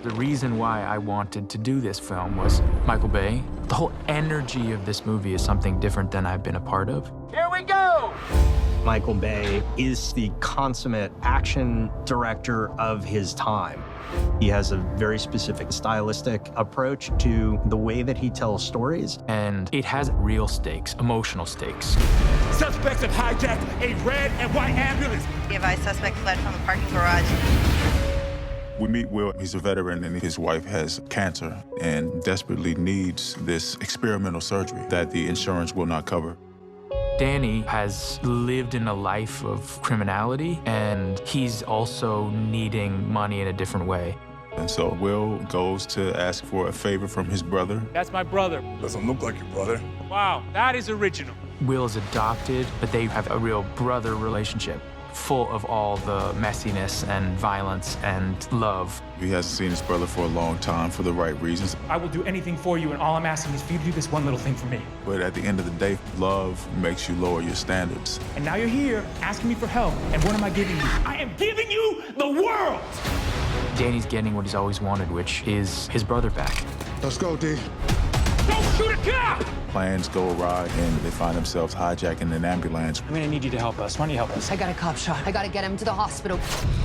The reason why I wanted to do this film was Michael Bay. The whole energy of this movie is something different than I've been a part of. Here we go! Michael Bay is the consummate action director of his time. He has a very specific stylistic approach to the way that he tells stories. And it has real stakes, emotional stakes. Suspects have hijacked a red and white ambulance. The advised suspect fled from the parking garage. We meet Will. He's a veteran, and his wife has cancer and desperately needs this experimental surgery that the insurance will not cover. Danny has lived in a life of criminality, and he's also needing money in a different way. And so Will goes to ask for a favor from his brother. That's my brother. Doesn't look like your brother. Wow, that is original. Will is adopted, but they have a real brother relationship, full of all the messiness and violence and love. He hasn't seen his brother for a long time for the right reasons. I will do anything for you, and all I'm asking is for you to do this one little thing for me. But at the end of the day, love makes you lower your standards. And now you're here asking me for help, and what am I giving you? I am giving you the world! Danny's getting what he's always wanted, which is his brother back. Let's go, D. Don't shoot a cop! Plans go awry, and they find themselves hijacking an ambulance. I'm gonna need you to help us. Why don't you help us? I got a cop shot. I gotta get him to the hospital.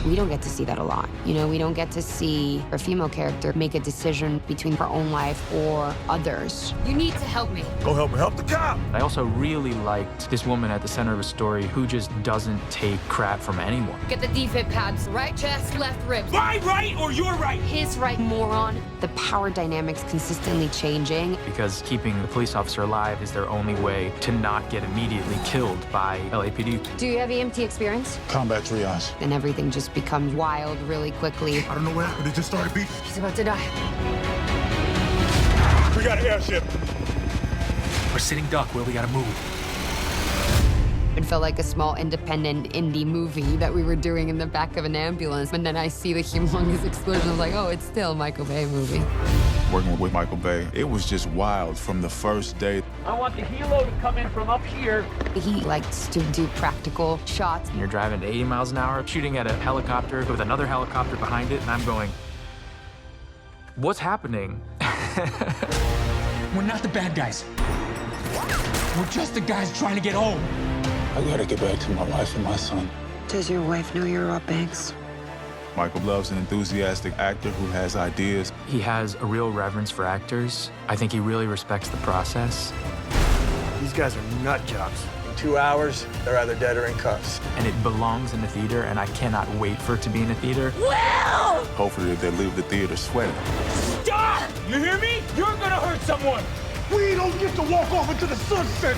We don't get to see that a lot. You know, we don't get to see a female character make a decision between her own life or others. You need to help me. Go help me. Help the cop! I also really liked this woman at the center of a story who just doesn't take crap from anyone. Get the defib pads. Right chest, left rib. My right or your right? His right, moron. The power dynamics consistently changing. Because keeping the police officer alive is their only way to not get immediately killed by LAPD. Do you have EMT experience? Combat triage. And everything just becomes wild really quickly. I don't know what happened. It just started beating. He's about to die. We got an airship. We're sitting duck, Will. We gotta move. It felt like a small independent indie movie that we were doing in the back of an ambulance. And then I see the humongous explosion. I was like, oh, it's still a Michael Bay movie. Working with Michael Bay, it was just wild from the first day. I want the helo to come in from up here. He likes to do practical shots. And you're driving at 80 miles an hour, shooting at a helicopter with another helicopter behind it, and I'm going, what's happening? We're not the bad guys. We're just the guys trying to get home. I gotta get back to my wife and my son. Does your wife know you're Rob Banks? Michael loves an enthusiastic actor who has ideas. He has a real reverence for actors. I think he really respects the process. These guys are nut jobs. In 2 hours, they're either dead or in cuffs. And it belongs in the theater, and I cannot wait for it to be in the theater. Will! Hopefully they leave the theater sweating. Stop! You hear me? You're gonna hurt someone. We don't get to walk off into the sunset.